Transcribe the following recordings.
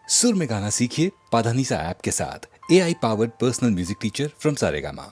सुर में गाना सीखिए पाधानीसा ऐप के साथ। AI powered personal music teacher from Saregama.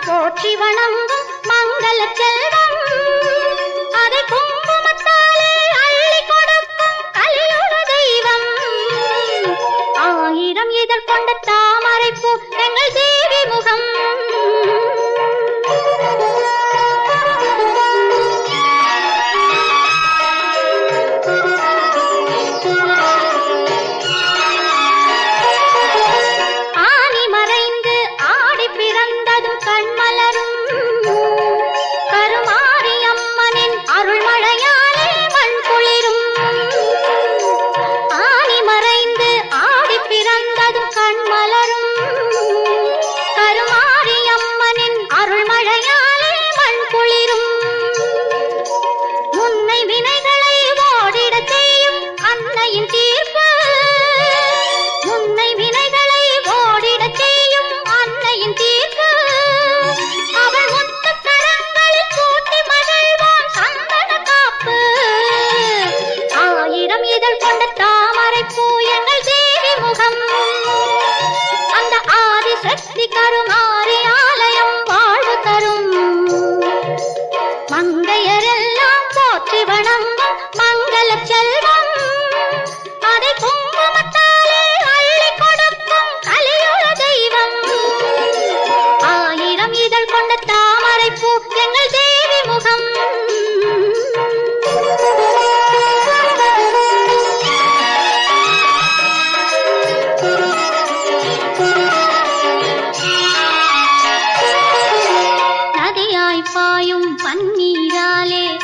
போற்றி வணங்கும் மங்கள செல்வம் அதை குங்குமத்தாலே அள்ளி கொடுக்கும் கலியுக தெய்வம். ஆயிரம் இதழ் கொண்ட தாமரை பூ எங்கள் தேவி முகம்.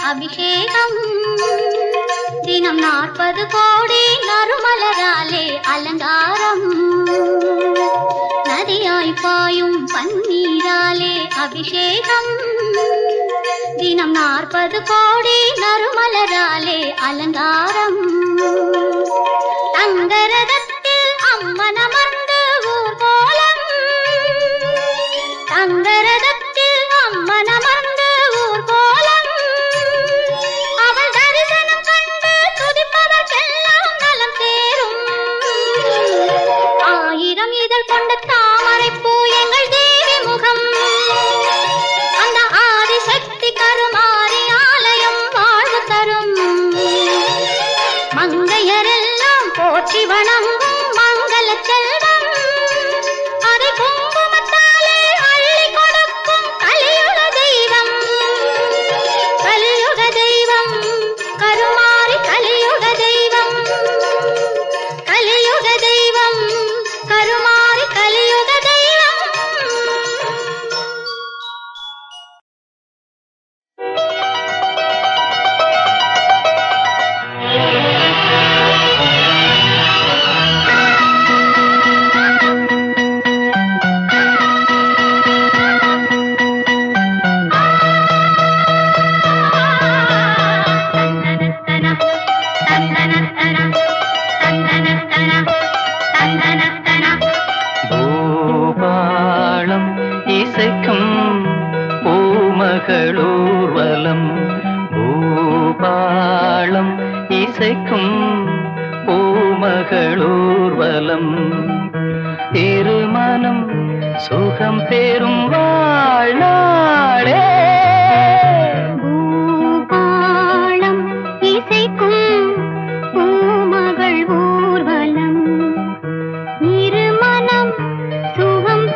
அபிஷேகம் தினம் 40 கோடி நறுமலராலே அலங்காரம். நதியாய் பாயும் பன்னீராலே அபிஷேகம் தினம் 40 கோடி நறுமலராலே அலங்காரம். தங்கரதத்தில் அம்மன் அமர்ந்து ஊர்கோலம், தங்கரதத்தில் அம்மன் அமர்ந்து ஊர்கோலம். ஆயிரம் இதழ் கொண்ட தாமரை பூ எங்கள் தேவி முகம். அந்த ஆதிசக்தி கருமாரி ஆலயம் வாழ்வு தரும். மங்கையரெல்லாம் போற்றி வணங்கும் மங்கள செல்வம் அதை குங்குமத்தாலே அள்ளி கொடுக்கும் கலியுக தெய்வம். கலியுக தெய்வம் கருமாரி கலியுக தெய்வம். கலியுக தெய்வம் கருமாரி கலியுக தெய்வம். பூபாளம் இசைக்கும் பூமகளூர்வலம், பூபாளம் இசைக்கும் பூமகளூர்வலம். திருமணம் சுகம் பெறும் வாழ்நாளே. பூபாளம் இசைக்கும் பூமகள் ஊர்வலம், இருமனம் சுகம்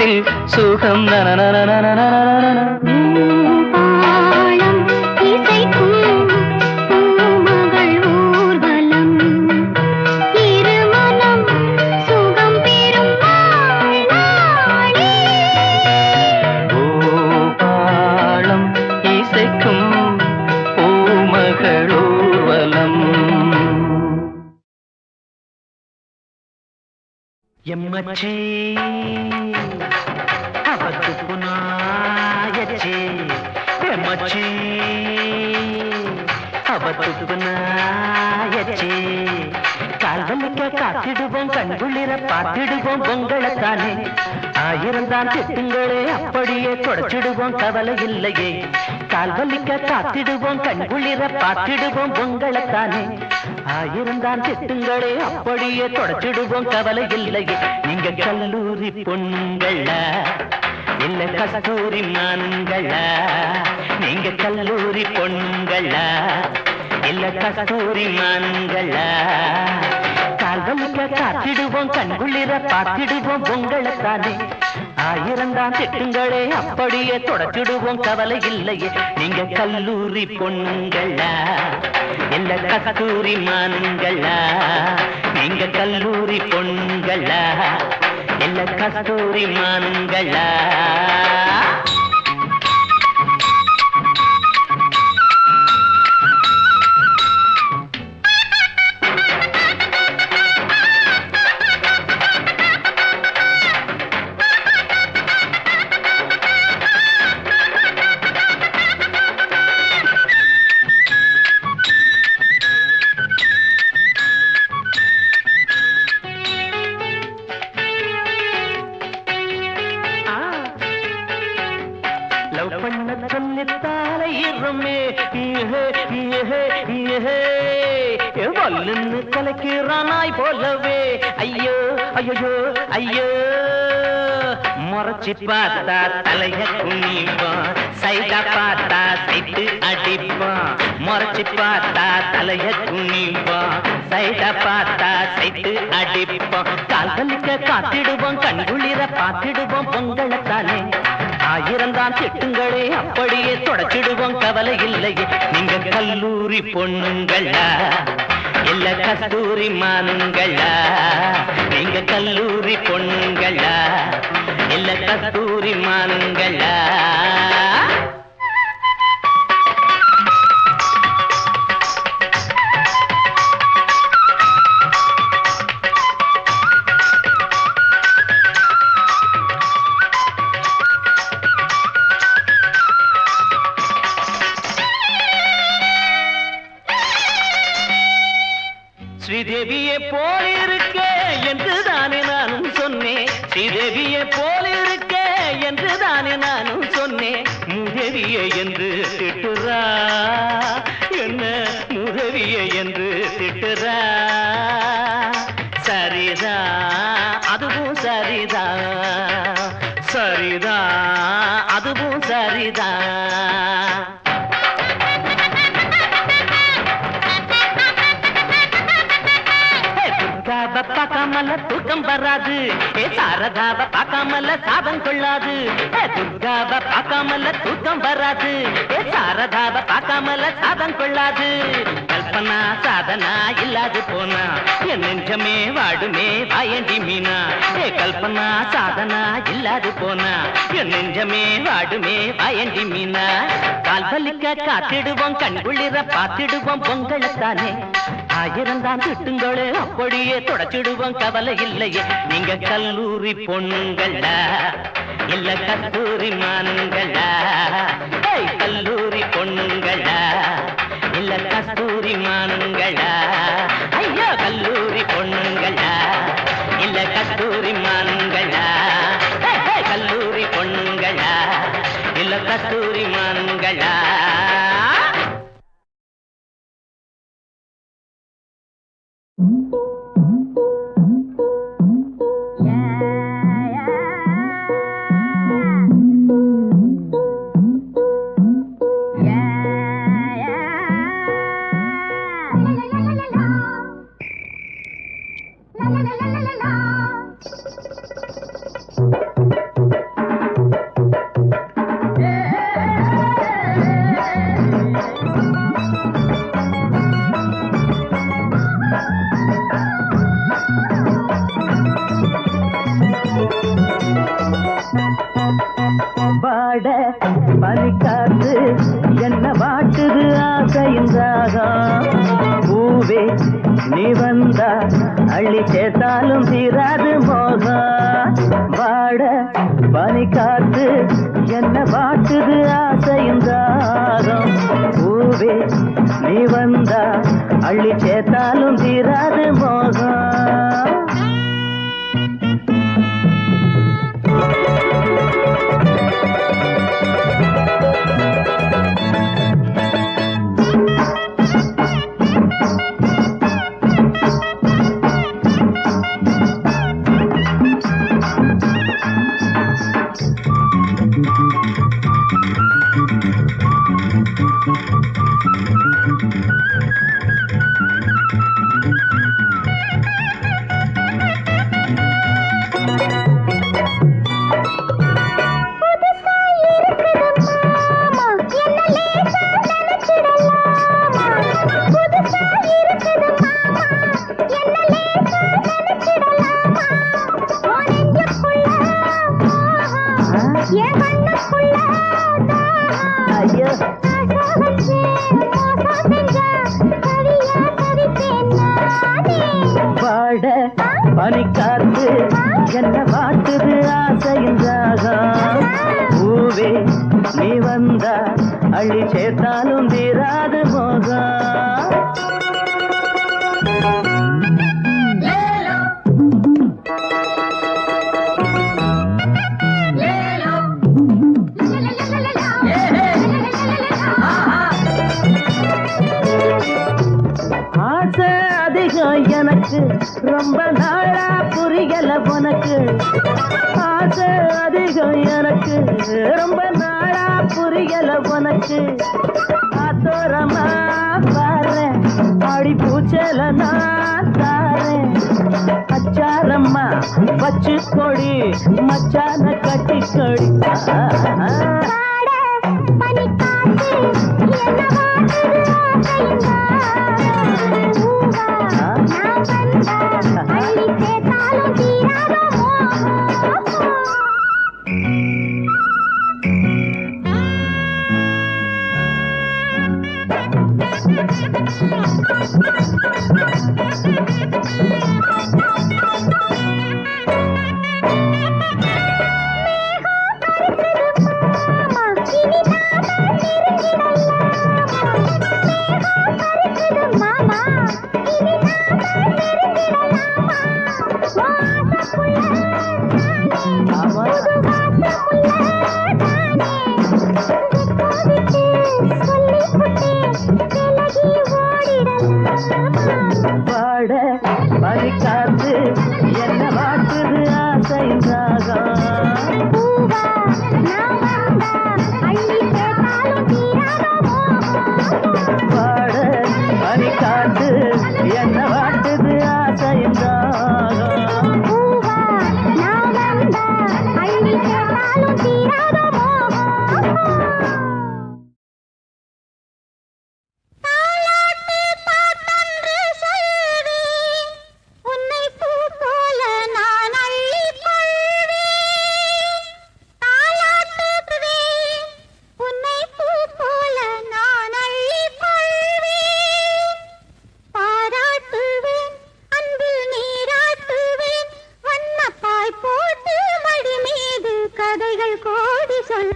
பாட்டில் சுகம் நனநனநனநனநனநன. தாளம் இசைக்கும் பூமகள் ஊர்வலம் இருமனம் சுகம் பெறும் நாளே. பூபாளம் இசைக்கும் பூமகள் ஊர்வலம். எம்மச்சே அவத்து புனாயச்சே எம்மச்சே அவத்து புனாயச்சே கால்வலிக்க காத்திடுவோம் கண்குளிர பார்த்திடுவோம் பொங்கலைத்தானே. ஆயிரம் தான் திட்டுங்களே அப்படியே தொடச்சிடுவோம் கவலை இல்லையே. கால்வலிக்க காத்திடுவோம் கண்குளிர பார்த்திடுவோம் பொங்கலைத்தானே. ஆயிரம் தான் திட்டுங்களே அப்படியே தொடச்சிடுவோம் கவலை இல்லையே. நீங்க கல்லூரி பொண்ணுங்களா இல்ல கஸ்தூரி மான்களா? நீங்க கல்லூரி பொண்ணுங்களா இல்ல கஸ்தூரி மான்களா? கால்வலிக்க காத்திடுவோம் கண்குளிர பார்த்திடுவோம் பொங்கலைத்தானே. ஆயிரம் தான் திட்டுங்களே அப்படியே தொடச்சிடுவோம் கவலை இல்லையே. நீங்க கல்லூரி பொண்ணுங்களா இல்ல கஸ்தூரி மான்களா? நீங்க கல்லூரி பொண்ணுங்களா இல்ல கஸ்தூரி மான்களா? லவ் பண்ண சொல்லித்தாலே இருமே வல்லுன்னு கலக்கிறானாய் போலவே. ஐயோ ஐயோ ஐயோ முறைச்சி பார்த்தா தலைய குனிப்பான், சைடா பார்த்தா சைட்டு அடிப்பான். முறைச்சி பார்த்தா தலைய குனிப்பான், சைடா பார்த்தா சைட்டு அடிப்பான். கால்வலிக்க காத்திடுவோம் கண்குளிர பார்த்திடுவோம் பொங்கலைத்தானே. ஆயிரம் தான் திட்டுங்களே அப்படியே தொடச்சிடுவோம் கவலை இல்லையே. நீங்க கல்லூரி பொண்ணுங்களா இல்ல கஸ்தூரி மானுங்களா? நீங்க கல்லூரி பொண்ணுங்களா இல்ல கஸ்தூரி மானுங்களா? ஸ்ரீதேவியை போல் இருக்க என்று தானே நானும் சொன்னேன். ஸ்ரீதேவியை போல் இருக்க என்று தானே நானும் சொன்னேன். மூதேவியை என்று திட்டுறா என்ன, மூதேவியை என்று திட்டுறா. சரிதா அதுவும் சரிதா, சரிதா அதுவும் சரிதா. பார்க்காமல தூக்கம் வராது, சாரதாவ பார்க்காமல சாதம் கொள்ளாது. துர்காவ பார்க்காமல தூக்கம் வராது, சாரதாவ பார்க்காமல சாதம் கொள்ளாது. கல்பனா சாதனா இல்லாது போனா என் நெஞ்சமே வாடுமே வாயண்டி மீனா. கல்பனா சாதனா இல்லாது போனா என் நெஞ்சமே வாடுமே வாயண்டி மீனா. கால்வலிக்க காத்திடுவோம் கண்குளிர பார்த்திடுவோம் பொங்கலைத்தானே. ஆயிரம் தான் திட்டுங்களே அப்படியே தொடச்சிடுவோம் கவலை இல்லையே. நீங்க கல்லூரி பொண்ணுங்களா இல்ல கஸ்தூரி மான்களா? கல்லூரி பொண்ணுங்களா இல்ல கஸ்தூரி மான்களா? ஐயோ கல்லூரி பொண்ணுங்களா இல்ல கஸ்தூரி மான்களா? கல்லூரி பொண்ணுங்களா இல்ல கஸ்தூரி மான்களா? ஆசையின் ராகம் பூவே நீ வந்தா அள்ளி சேர்த்தாலும் தீராது மோகம் வாட பனி காத்து என்ன வாட்டுது ஆசையின் ராகம் பூவே நீ வந்தா அள்ளி சேர்த்தாலும் தீராது மோகம் பனிக்காத்து என்ன வாட்டுது ஆசையின் ராகம் பூவே நீ வந்தா அள்ளி சேர்த்தாலும் தீராது மோகம் ஆசை அதிகம் எனக்கு ரொம்ப நாளா புரியல உனக்கு ஆசை அதிகம் எனக்கு ரொம்ப நாளா புரியல உனக்கு ஆத்தோரமா பாரு ஆடி பூச்சல நான் தாரேன் அச்சாரம்மா வச்சு கொடி மச்சான கட்டி கொடி வாட பனிக்காத்து என்ன வாட்டுது ஆசையின் ராகம் வாட பனிக்காத்து என்ன வாட்டுது ஆசையின் ராகம்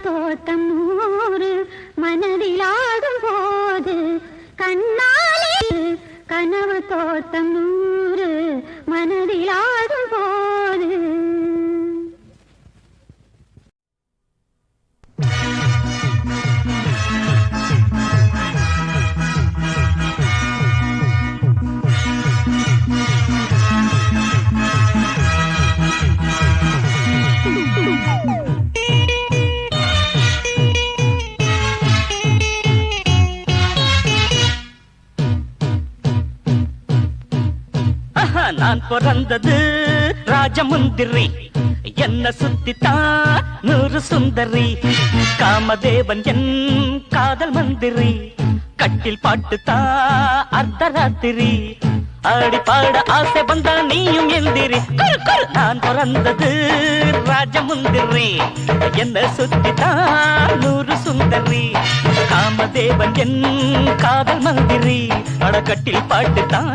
தோட்டம் நூறு மனதிலாடும் போது கண்ணாலே கனவு தோட்டம் நூறு மனதிலாடும் போது நான் பிறந்தது ராஜமுந்திரி என்ன சுத்தித்தான் நூறு சுந்தரி காமதேவன் என் காதல் மந்திரி கட்டில் பாட்டுத்தா அர்த்தராத்திரி ஆடி பாட ஆசை வந்தா நீயும் எந்திரி நான் பிறந்தது ராஜமுந்திரி என்ன சுத்தித்தான் நூறு சுந்தரி காமதேவன் என் காதல் மந்திரி அடக்கட்டில் பாட்டுத்தான்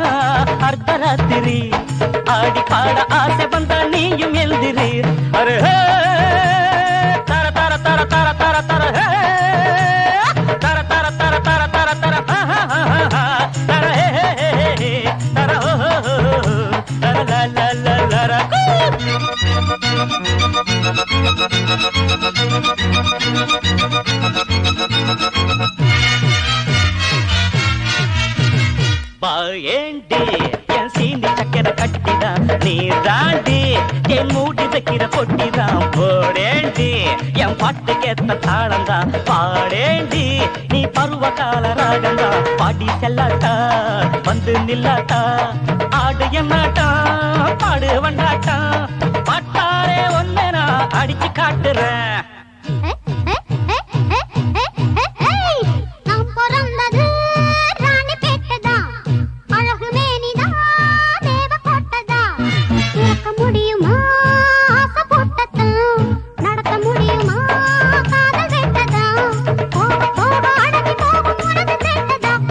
அர்த்தராத்திரி ஆடி பாட ஆசை வந்தா நீயும் எழுதிரி அரே ஹே, தர தர தர தர தர தர ஹே, தர தர தர தர தர தர ஹா, ஹா, ஹா, ஹா, தர ஹே, ஹே, ஹே, ஹே, தர ஹோ, ஹோ, ஹோ, ஹோ, தர லா லா லா லா ரா. ஏண்டி என் சீனி சக்கரை கட்டிதான் நீ தாண்டி என் மூடி வைக்கிற பொட்டிதான் போடேண்டி என் பாட்டுக்கேத்த தாளந்தான் பாடேண்டி நீ பருவ கால ராகந்தா பாடி செல்லாட்டா வந்து நில்லாட்டா ஆடு என்னாட்டா பாடு வண்டாட்டா பாட்டாரே ஒன்ன நான் அடிச்சு காட்டுறேன் நான் பிறந்தது ராணி பேட்டதான் அழகு மேனிதான் தேவ கோட்டதான் இறக்க முடியுமா ஆசை போட்டதான் நடத்த முடியுமா காதல் வேட்டதான் போக போக அடங்கி போகும் உனது பேட்டதான்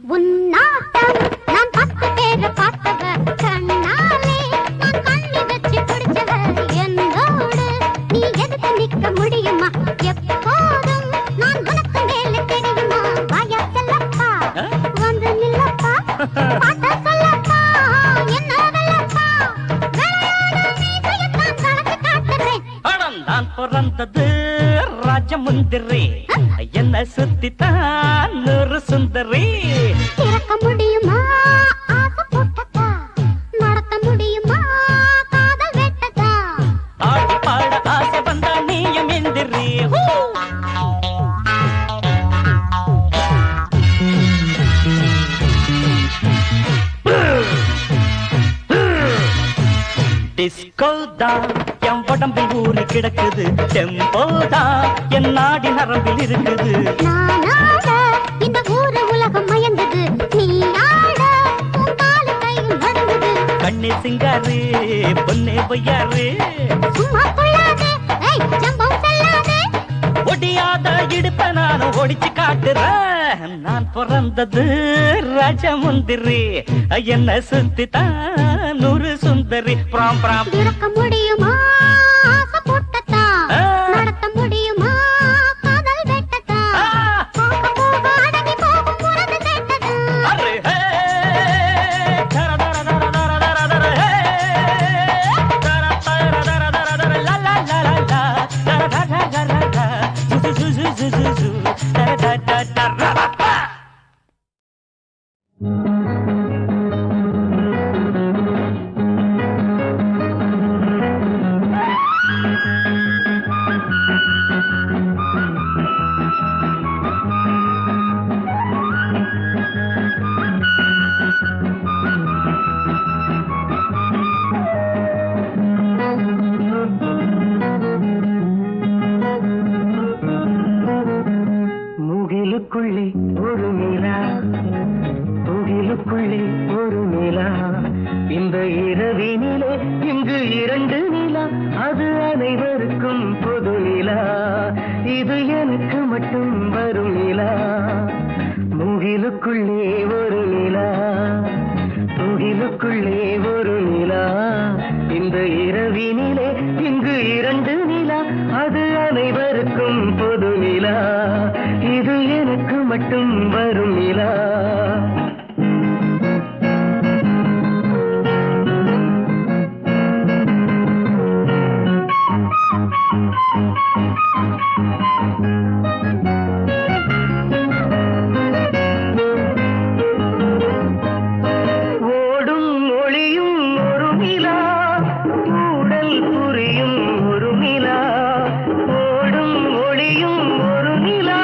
உன்னாட்டம் நான் 10 பேரை பார்த்தவ கண்ணாலே நான் கண்ணி வச்சு பிடிச்சவ என்னோடு நீ எதுக்கு நிக்க முடியுமா எப்போதும் நான் உனக்கு மேல தெரியுமா வாயா செல்லப்பா வந்து நில்லப்பா பாட்டா சொல்லப்பா என்ன வெல்லப்பா வேலையான மீசையத்தான் கலந்து காட்டுறேன் பணம் நான் பிறந்தது ராஜமுந்திரி என்ன சுத்தித்தான் நூறு சுந்தரி இறக்க முடியுமா ஆசை போட்டதா நடத்த முடியுமா காதல் வேட்டதா ஆடி பாட ஆசை வந்தா நீயும் எந்திரி டிஸ்கோ தான் என் உடம்பில் ஊறி கிடக்குது டெம்போ தான் என் நாடி நரம்பில் இருக்குது நானாட இந்த ஊரு உலகம் மயந்தது நீ ஆட உன் காலு கையில் நடுங்குது கண்ணே சிங்காரு பொன்னே பொய்யாரு சும்மா கொள்ளாதே ஏய் ஜம்பம் செல்லாதே ஒடியாத இடுப்ப நானும் ஒடிச்சு காட்டுறேன் நான் பிறந்தது ராஜமுந்திரி என்ன சுத்தித்தான் நூறு சுந்தரி பிராம் பிராம் இறக்க முடியுமா ஆசை போட்டதா நடத்த முடியுமா காதல் வேட்டதா போக போக அடங்கி போகும் உனது வேட்டதா அரே ஹே தர தர தர தர தர தர ஹே தர தர தர தர தர லா லா லா லா லா தர தர தர தர ஜு ஜு ஜு ஜு ஜு தர தர தர தர முகிலுக்குள்ளே ஒரு நிலா முகிலுக்குள்ளே ஒரு நிலா இந்த இரவினிலே இங்கு 2 நிலா அது அனைவருக்கும் பொது நிலா இது எனக்கு மட்டும் வரும் நிலா முகிலுக்குள்ளே ஒரு நிலா முகிலுக்குள்ளே ஒரு நிலா இந்த இரவினிலே இங்கு 2 நிலா அது அனைவருக்கும் பொது நிலா இது எனக்கு மட்டும் வரும் நிலா ஓடும் ஒளியும் ஒரு நிலா ஊடல் புரியும் ஒரு நிலா ஓடும் ஒளியும் ஒரு நிலா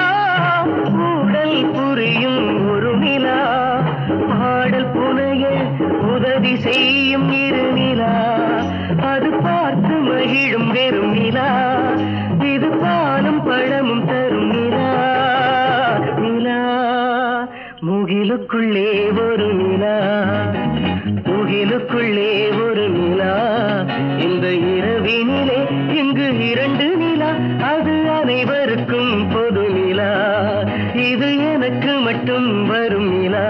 ஊடல் புரியும் ஒரு நிலா முகிலுக்குள்ளே ஒரு நிலா, முகிலுக்குள்ளே ஒரு நிலா, இந்த இரவினிலே இங்கு இரண்டு நிலா, அது அனைவருக்கும் பொது நிலா, இது எனக்கு மட்டும் வரும் நிலா.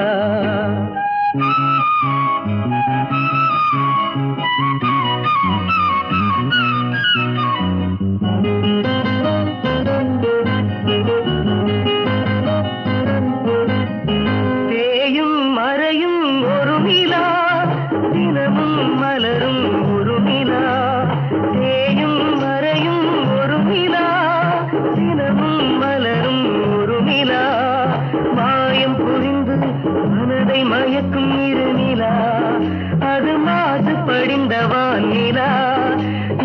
தேயும் மறையும் ஒரு நிலா, தினமும் மலரும் ஒரு நிலா, தேயும் மறையும் ஒரு நிலா, தினமும் மலரும் ஒரு நிலா, மாயம் புரிந்து மனதை மயக்கும் இரு நிலா, அது மாசு படிந்த வானிலா,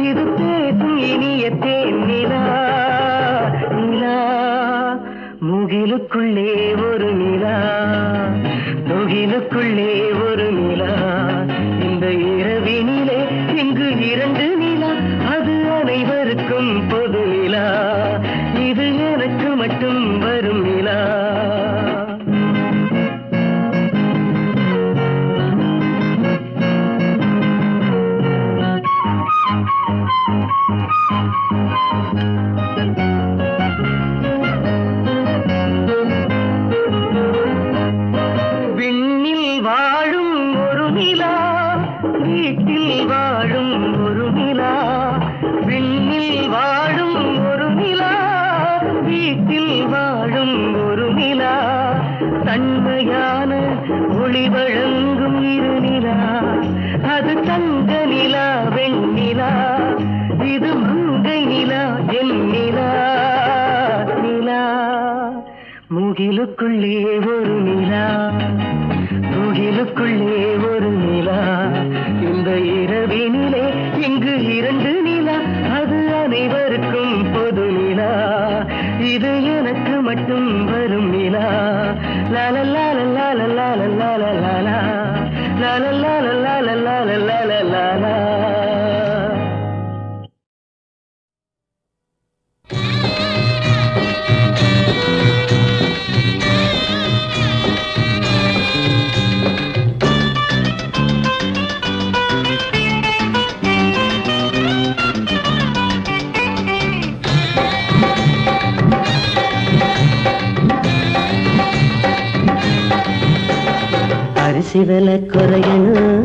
இது பேசும் இனிய தேன் நிலா. நிலா முகிலுக்குள்ளே ஒரு நிலா, முகிலுக்குள்ளே ஒரு நிலா, இந்த இரவினிலே இங்கு இரண்டு நிலா, அது அனைவருக்கும் பொது நிலா, இது எனக்கு மட்டும் வரும் நிலா. விண்ணில் வாழும் ஒரு நிலா, வீட்டில் வாழும் ஒரு நிலா, விண்ணில் வாழும் ஒரு நிலா, வீட்டில் வாழும் ஒரு நிலா, தன்மையான ஒளி வழங்கும் இரு நிலா, அது தங்க நிலா வெண்ணிலா, இது மங்கை நிலா என் நிலா. நிலா முகிலுக்குள்ளே ஒரு நிலா, முகிலுக்குள்ளே ஒரு நிலா, இந்த இரவினிலே இங்கு இரண்டு நிலா, அது அனைவருக்கும் பொது நிலா, இது எனக்கு மட்டும் வரும் நிலா. லாலலா லாலலா லாலலா லாலலா லாலலா லாலலா லாலலா. அரிசி விலை குறையணும்,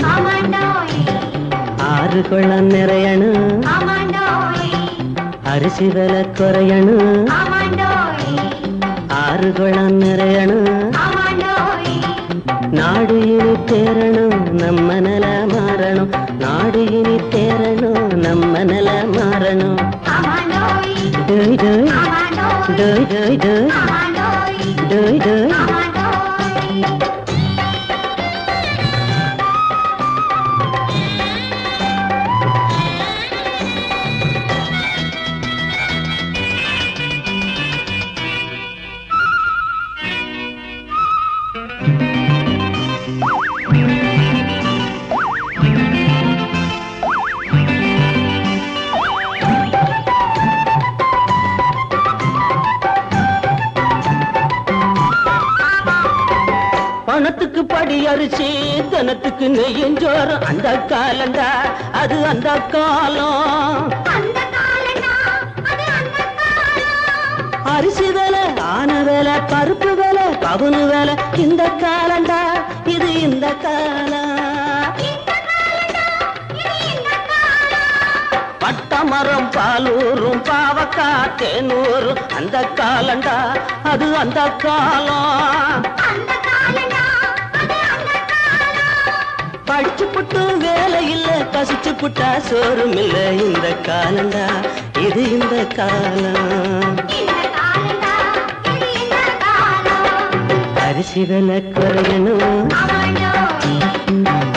ஆறு குளம் நிறையணும், அரிசி விலை குறையணும், ஆறு குளம் நிறையணும், நாடு இனி தேரணும், நம்ம நில மாறணும், நாடு இனி தேரணும், நம்ம நில மாறணும். டோய் டோய் டோய் டோய் டோய் டோய் டோய். பணத்துக்கு படி அரிசி, தனத்துக்கு நெய்யஞ்சோறும், அந்த காலண்டா அது அந்த காலம். அரிசி வேலை, ஆன வேலை, பருப்பு வேலை, பவுனு வேலை, இந்த காலண்டா இது இந்த காலம். பட்டமரம் பாலூரும், பாவக்கா தேனூரும், அந்த காலண்டா அது அந்த காலம். படிச்சு புட்டு வேலை இல்ல, பசிச்சு புட்டா சோறும் இல்ல, இந்த காலண்டா இது இந்த காலம். அரிசி விலை குறையணும்,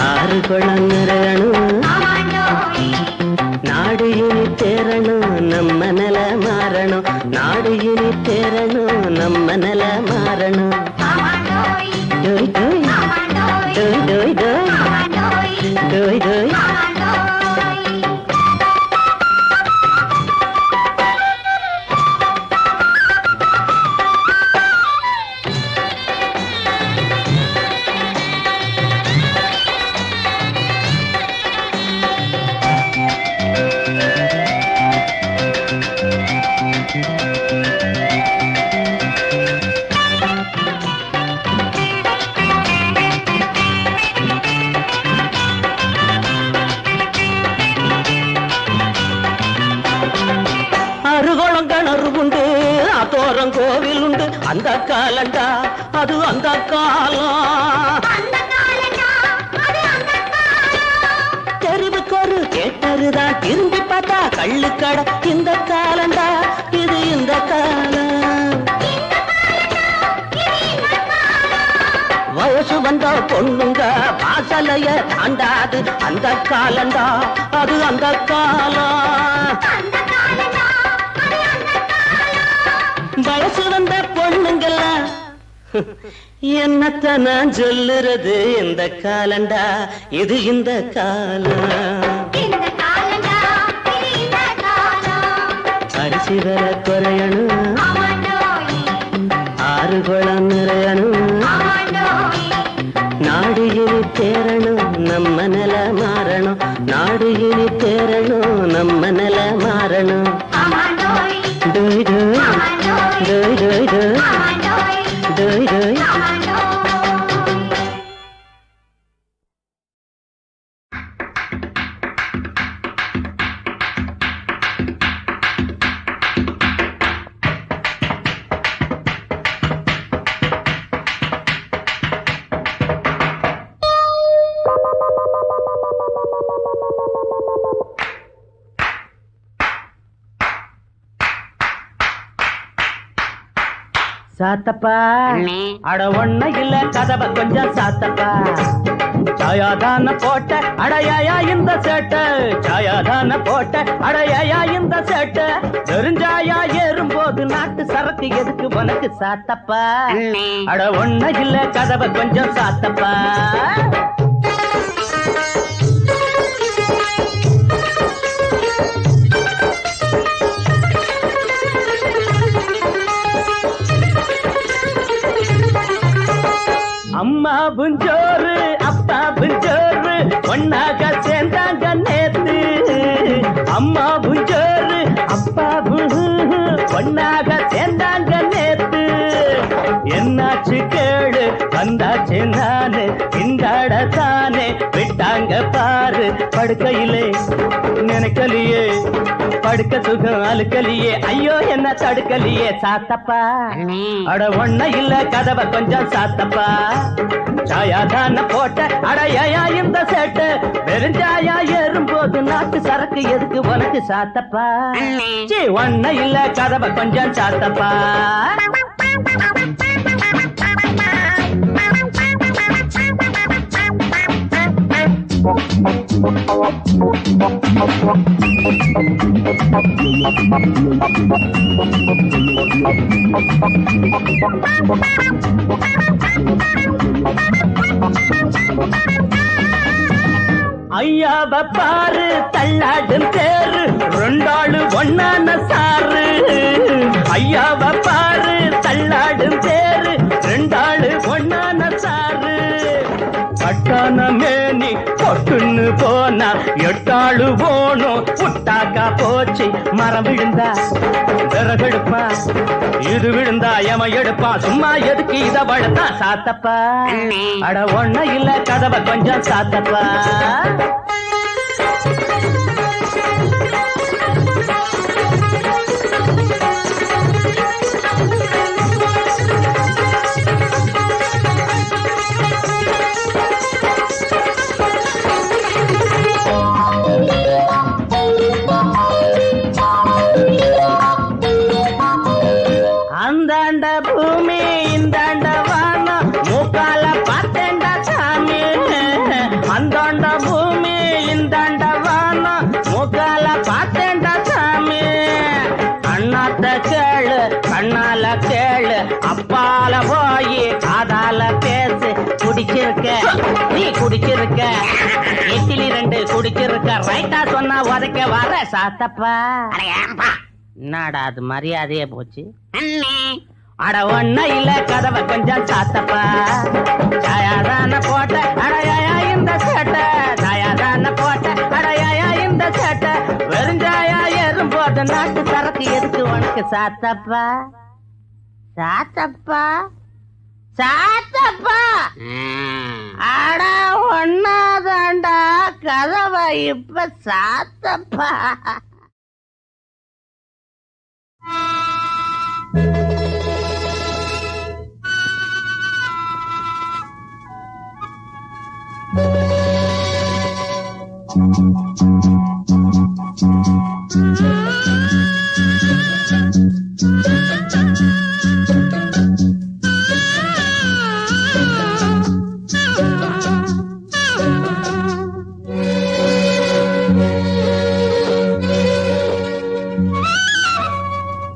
ஆறு குளம் நிறையணும், நாடு இனி தேரணும், நம்ம நில மாறணும், நாடு இனி தேரணும், நம்ம நில மாறணும். டோய் டோய் டோய் டோய் டோய் டோய் டோய். அருகுளம் கிணறு உண்டு அதோரம் கோவில் உண்டு அந்த காலண்டா அது அந்த காலம் தெருவுக்கு ஒரு கேட்டருதான் திரும்பி பார்த்தா கள்ளுக்கடை இந்த காலண்டா இது இந்த காலம் வயசு வந்த பொண்ணுங்க வாசலைய தாண்டாது அந்த காலண்டா அது அந்த காலம் வயசு வந்த பொண்ணுங்கெல்லாம் என்னத்த நான் சொல்லுறது இந்த காலண்டா இது இந்த காலம் அரிசி வர குறையணும் ஆறு குளம் நிறையணும் நாடு இனி தேரணும் நம்ம நில மாறணும் நாடு இனி தேரணும் நம்ம நில மாறணும் டோய் டோய் டோய் டோய் டோய் டோய் டோய் சாத்தப்பா அட ஒண்ணு இல்ல கதவை கொஞ்சம் சாத்தப்பா சாயாதான போட்ட அடையா இந்த சேட்ட சாயாதான போட்ட அடையா இந்த சேட்ட நெருஞ்சாயா ஏறும்போது நாட்டு சரக்கு எதுக்கு உனக்கு சாத்தப்பா அட ஒண்ணு இல்ல கதவை கொஞ்சம் சாத்தப்பா அம்மா புஞ்சோறு அப்பா புஞ்சோறு ஒன்னாக சேர்ந்தாங்க நேத்து அம்மா புஞ்சோறு அப்பா ஒன்னாக சேர்ந்தாங்க நேத்து என்னாச்சு கேளு வந்தாச்சு நானு இந்தாட தானே விட்டாங்க பாரு படுக்கையிலே நினைக்கலையே படுக்க சுகம் அழுக்கலியே ஐயோ என்ன தடுக்கலியே சாத்தப்பா அட ஒண்ணு இல்ல கதவை கொஞ்சம் சாத்தப்பா சாயாதான போட்ட அடையா இந்த சேட்ட வெறுஞ்சாயா ஏறும்போது நாட்டு சரக்கு எதுக்கு உனக்கு சாத்தப்பா ஒண்ணு இல்ல கதவை கொஞ்சம் சாத்தப்பா ஐயாவ பாரு தள்ளாடும் தேரு ரெண்டாளு ஒன்னான சாரு ஐயாவ பாரு தள்ளாடும் தேரு ரெண்டாளு ஒன்னான சாரு பட்டான மேனி பொட்டுன்னு போனா எட்டாளு போனோம் புட்டாக்கா போச்சு மரம் விழுந்தா விறகெடுப்பா இது விழுந்தா எம எடுப்பா சும்மா எதுக்கு இத வளர்த்தா சாத்தப்பா அட ஒண்ணு இல்ல கதவை கொஞ்சம் சாத்தப்பா அந்தாண்ட பூமி இந்தாண்ட வானம் மூக்கால பார்த்தேன்டா சாமி அந்தாண்ட பூமி இந்தாண்ட வானம் மூக்கால பார்த்தேன்டா சாமி அண்ணாத்த கேளு கண்ணால கேளு அப்பால போய் காதால பேசு குடிச்சிருக்க நீ குடிச்சிருக்க எட்டிலி ரெண்டு குடிச்சிருக்க ரைட்டா சொன்னா உதைக்க வர சாத்தப்பா என்னடா அது மரியாதையே போச்சு அட ஒண்ணு இல்ல கதவை கொஞ்சம் சாத்தப்பா சாயாதான போட்ட அடையா இந்த சேட்ட சாயாதான போட்ட அடையா இந்த சேட்ட வெறுஞ்சாயா ஏறும்போது இல்லாத நாட்டு சரக்கு எதுக்கு உனக்கு சாத்தப்பா சாத்தப்பா சாத்தப்பா ஆடா ஒன்னாதாண்டா கதவை இப்ப சாத்தப்பா.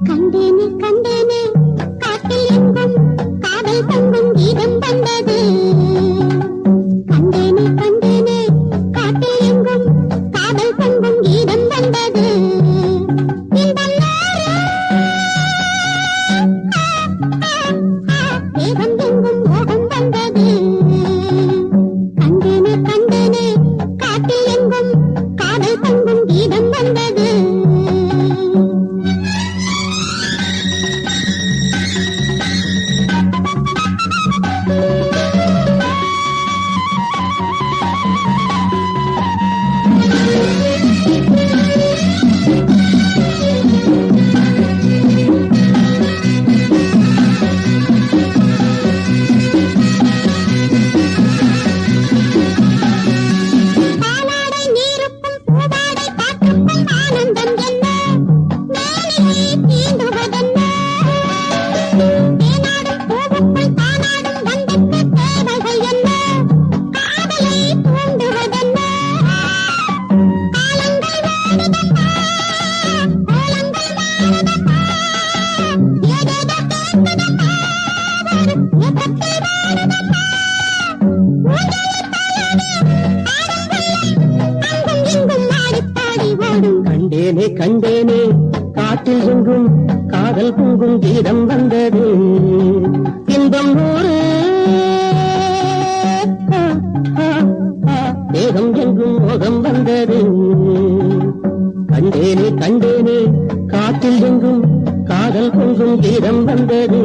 கண்டேனே கண்டேனே காட்டில் எங்கும் காதல் பொங்கும் கீதம் வந்தது. கண்டேனே கண்டேனே காட்டில் எங்கும் காதல் பொங்கும் கீதம் வந்தது. தேகம் எங்கும் மோகம் வந்தது. கண்டேனே கண்டேனே காட்டில் எங்கும் காதல் பொங்கும் கீதம் வந்தது. கண்டேனே கண்டேனே காட்டில் எங்கும் காதல் பொங்கும் கீதம் வந்தது. இன்பம் நூறு தேகம் எங்கும் மோகம் வந்தது. கண்டேனே கண்டேனே காட்டில் எங்கும் காதல் பொங்கும் கீதம் வந்தது.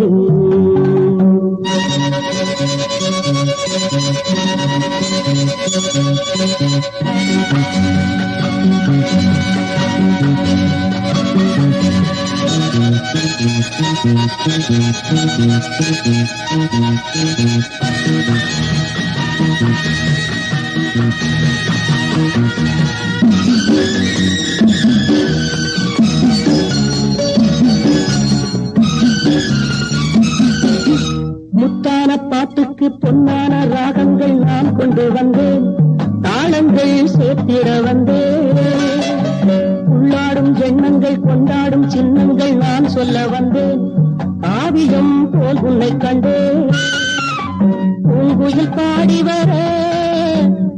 முத்தான பாட்டுக்கு பொன்னான ராகங்கள் நான் கொண்டு வந்தேன். தாளங்கள் சேர்த்திட வந்தேன். உள்ளாடும் எண்ணங்கள் கொண்டாடும் சின்னங்கள் நான் சொல்ல வந்தேன். காவியம் போல் உன்னை கண்டேன். பூங்குயில் பாடி வர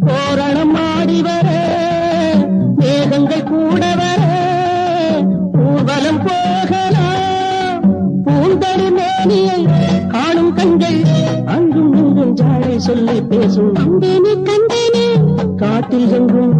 தோரணம் ஆடி வர மேகங்கள் கூட வர ஊர்வலம் போகலாம். பூந்தரு மேனியை காணும் கண்கள் அங்கும் இங்கும் ஜாடை சொல்லி பேசும். கண்டேனே கண்டேனே காட்டில் எங்கும்